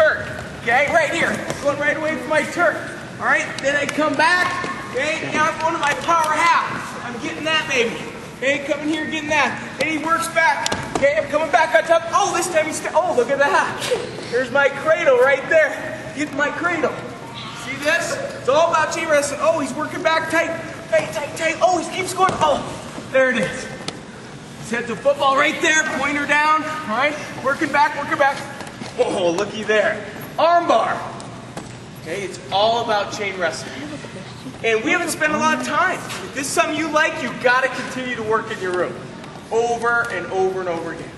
turn. Okay, right here. Going right away from my turn. All right, then I come back. Okay, now I'm going to my power half. I'm getting that baby. Okay, coming here, getting that. And he works back. Okay, I'm coming back on top. Oh, this time he's, oh, look at that. There's my cradle right there. Getting my cradle. See this? It's all about chain wrestling. Oh, he's working back tight. Tight, tight, tight. Oh, he keeps going. Oh, there it is. Set the football right there, pointer down. All right, working back, working back. Oh, looky there. Arm bar. Okay, it's all about chain wrestling. And we haven't spent a lot of time. If this is something you like, you've got to continue to work in your room. Over and over and over again.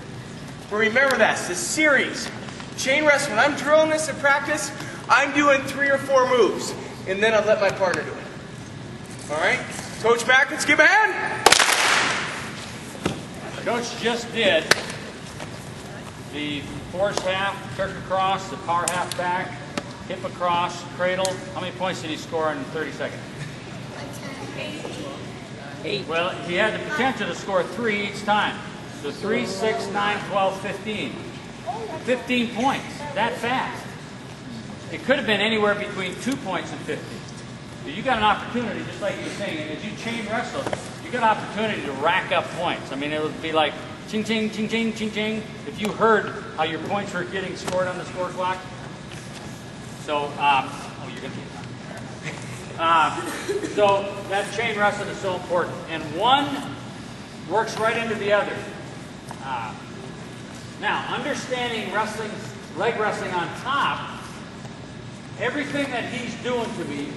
But remember this series. Chain wrestling, when I'm drilling this in practice, I'm doing 3 or 4 moves. And then I'll let my partner do it. All right? Coach back, let's give a hand. Coach just did the force half, Turk across, the power half back, hip across, cradle. How many points did he score in 30 seconds? 8. Well, he had the potential to score 3 each time. So 3, 6, 9, 12, 15. 15 points, that fast. It could have been anywhere between 2 points and 50. So you got an opportunity, just like you were saying, and as you chain wrestle, you got an opportunity to rack up points. I mean, it would be like ching, ching, ching, ching, ching, ching. If you heard how your points were getting scored on the score clock. So, oh, you're going to so that chain wrestling is so important. And one works right into the other. Now, understanding wrestling, leg wrestling on top, everything that he's doing to me,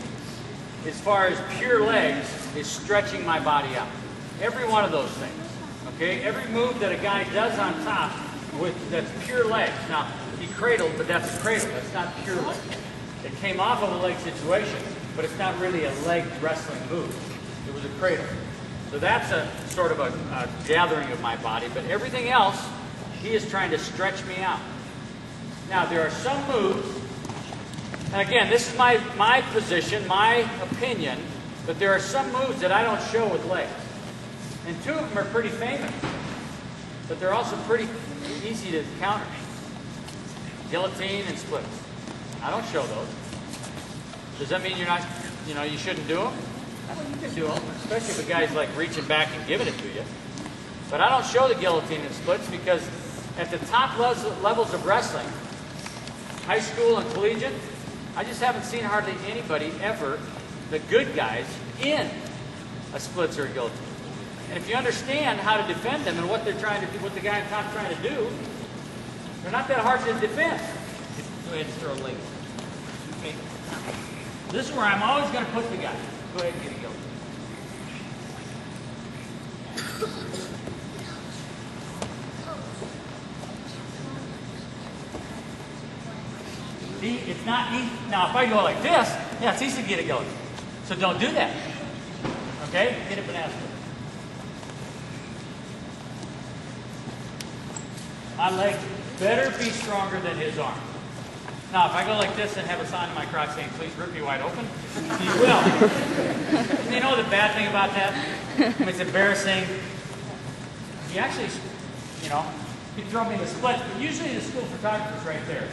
as far as pure legs, is stretching my body out. Every one of those things. Okay? Every move that a guy does on top that's pure legs. Now, he cradled, but that's a cradle. That's not pure leg. It came off of a leg situation, but it's not really a leg wrestling move. It was a cradle. So that's a sort of a gathering of my body, but everything else, he is trying to stretch me out. Now, there are some moves, and again, this is my position, my opinion, but there are some moves that I don't show with legs. And 2 of them are pretty famous, but they're also pretty easy to counter. Guillotine and splits. I don't show those. Does that mean you're not, you shouldn't do them? Well, you can do them, especially if a guy's like reaching back and giving it to you. But I don't show the guillotine and splits because at the top levels of wrestling, high school and collegiate, I just haven't seen hardly anybody ever, the good guys, in a splits or a guillotine. And if you understand how to defend them and what they're trying to do, what the guy on top is trying to do, they're not that hard to defend. Go ahead and throw a leg. Okay. This is where I'm always going to put the guy. Go ahead and get a guillotine. See, it's not easy. Now, if I go like this, yeah, it's easy to get a guillotine. So don't do that. Okay? Get a banana split. My leg better be stronger than his arm. Now, if I go like this and have a sign on my crotch saying, please rip me wide open, he will. You know the bad thing about that? It's embarrassing. He actually, he'd throw me in the split, but usually the school photographer's right there.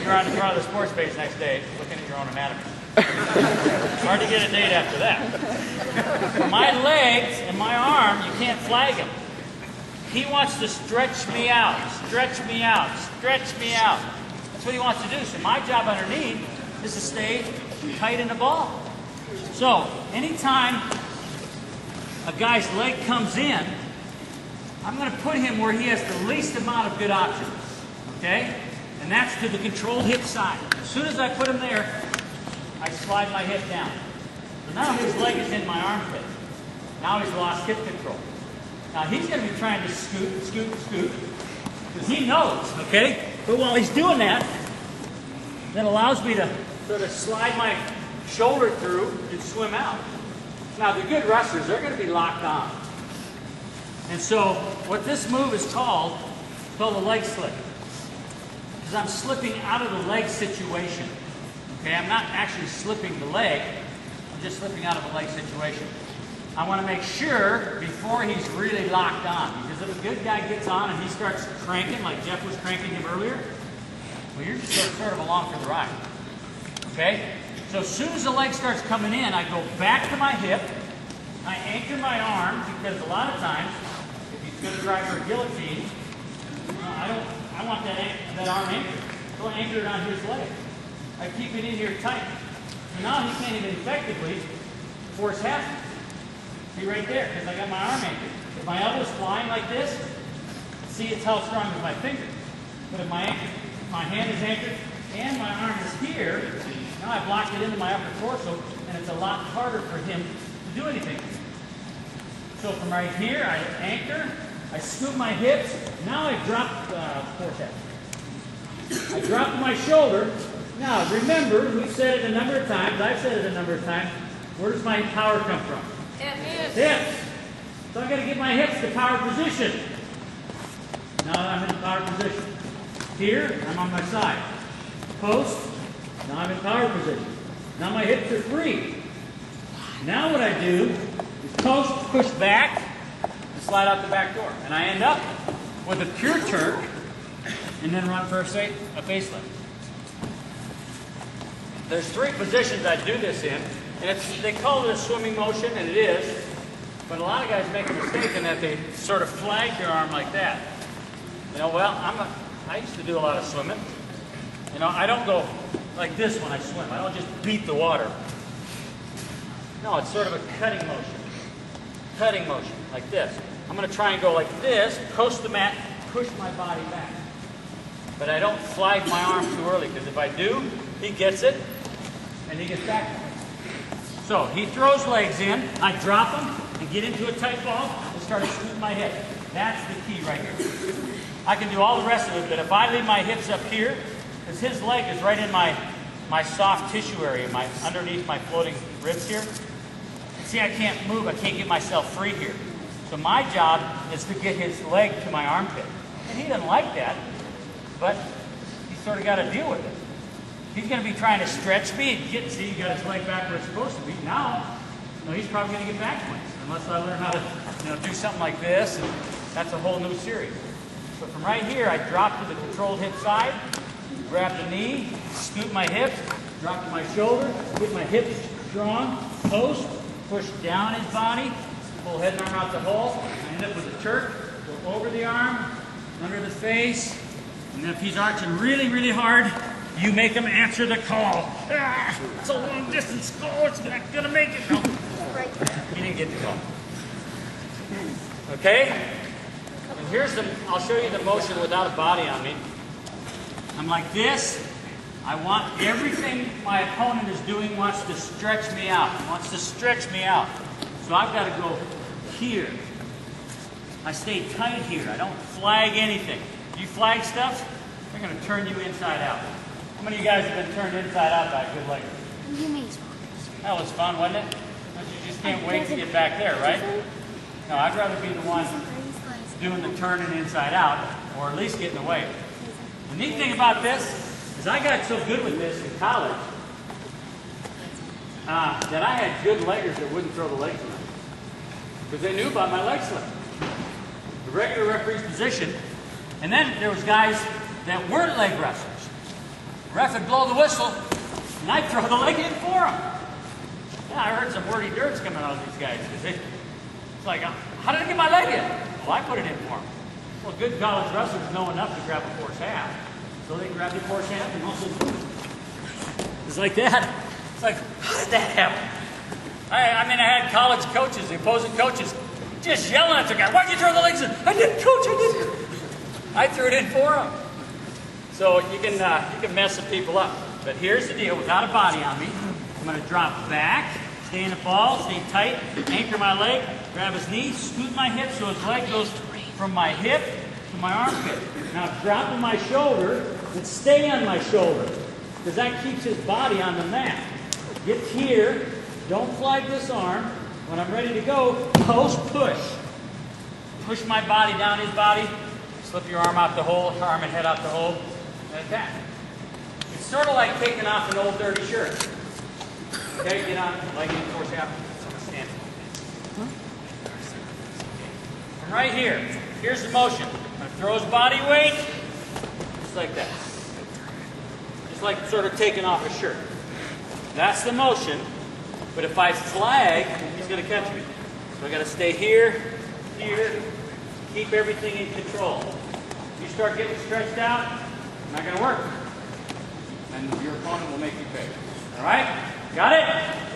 You're on the front of the sports page next day looking at your own anatomy. It's hard to get a date after that. For my legs and my arm, you can't flag him. He wants to stretch me out, stretch me out, stretch me out. That's what he wants to do. So my job underneath is to stay tight in the ball. So anytime a guy's leg comes in, I'm going to put him where he has the least amount of good options. Okay? And that's to the controlled hip side. As soon as I put him there, I slide my hip down. So now his leg is in my armpit. Now he's lost hip control. Now he's going to be trying to scoot, scoot, scoot, because he knows, okay? But while he's doing that, that allows me to sort of slide my shoulder through and swim out. Now the good wrestlers, they're going to be locked on. And so what this move is called a leg slip. Because I'm slipping out of the leg situation. Okay, I'm not actually slipping the leg, I'm just slipping out of a leg situation. I want to make sure before he's really locked on, because if a good guy gets on and he starts cranking, like Jeff was cranking him earlier, Well, you're just sort of along for the ride. Okay? So as soon as the leg starts coming in, I go back to my hip. I anchor my arm because a lot of times, if he's going to try for a guillotine, I want that arm anchored. So I anchor it on his leg. I keep it in here tight. So now he can't even effectively force half. See right there, because I got my arm anchored. If my elbow's flying like this, see it's how strong as my finger. But if my hand is anchored and my arm is here, now I blocked it into my upper torso, and it's a lot harder for him to do anything. So from right here, I anchor, I scoop my hips, now I drop forehead. I drop to my shoulder. Now remember, we've said it a number of times, I've said it a number of times, where does my power come from? Hips. Hips. So I got to get my hips to power position. Now I'm in power position. Here, I'm on my side. Post, now I'm in power position. Now my hips are free. Now what I do is post, push back, and slide out the back door. And I end up with a pure Turk, and then run for a face lift. There's 3 positions I do this in, and they call it a swimming motion, and it is, but a lot of guys make a mistake in that they sort of flag their arm like that. You know, well, I used to do a lot of swimming. You know, I don't go like this when I swim. I don't just beat the water. No, it's sort of a cutting motion. Cutting motion, like this. I'm going to try and go like this, coast the mat, push my body back. But I don't flag my arm too early, because if I do, he gets it, and he gets back. So he throws legs in, I drop him, and get into a tight ball, and start scooting my hip. That's the key right here. I can do all the rest of it, but if I leave my hips up here, because his leg is right in my soft tissue area, underneath my floating ribs here. See, I can't move, I can't get myself free here. So my job is to get his leg to my armpit. And he doesn't like that, but he's sort of got to deal with it. He's going to be trying to stretch me and see, he got his leg back where it's supposed to be. Now, he's probably going to get back points, unless I learn how to do something like this, and that's a whole new series. So from right here, I drop to the controlled hip side, grab the knee, scoop my hips, drop to my shoulder, get my hips strong, post, push down his body, pull head and arm out the hole. I end up with a Turk, go over the arm, under the face, and then if he's arching really, really hard, you make him answer the call. It's a long distance call, it's not gonna make it. No. He didn't get the call. Okay? And I'll show you the motion without a body on me. I'm like this. I want everything my opponent is doing wants to stretch me out. Wants to stretch me out. So I've got to go here. I stay tight here. I don't flag anything. If you flag stuff, they're going to turn you inside out. How many of you guys have been turned inside out by a good legger? That was fun, wasn't it? You just can't wait to get back there, right? No, I'd rather be the one doing the turning inside out, or at least getting away. The neat thing about this is I got so good with this in college that I had good leggers that wouldn't throw the legs around because they knew about my leg slip. The regular referee's position, and then there was guys that weren't leg wrestlers. The ref would blow the whistle, and I'd throw the leg in for them. Yeah, I heard some wordy dirts coming out of these guys. It's like, how did I get my leg in? Well, I put it in for them. Well, good college wrestlers know enough to grab a force half. So they grab the force half and also it's like that. It's like, how did that happen? I mean, I had college coaches, the opposing coaches, just yelling at the guy, why'd you throw the legs in? I didn't, coach, I didn't. I threw it in for him. So you can mess some people up. But here's the deal, without a body on me, I'm going to drop back, stay in the ball, stay tight, anchor my leg, grab his knee, scoot my hip so his leg goes from my hip to my armpit. Now drop on my shoulder and stay on my shoulder because that keeps his body on the mat. Get here, don't flag this arm. When I'm ready to go, post push. Push my body down his body, slip your arm out the hole, arm and head out the hole, and attack. It's sort of like taking off an old dirty shirt. Okay, get on, leg in, force out. Stand. From right here, here's the motion. I'm going to throw his body weight, just like that. It's like sort of taking off a shirt. That's the motion. But if I flag, he's going to catch me. So I got to stay here, here, keep everything in control. You start getting stretched out, not going to work. And your opponent will make you pay. All right? Got it?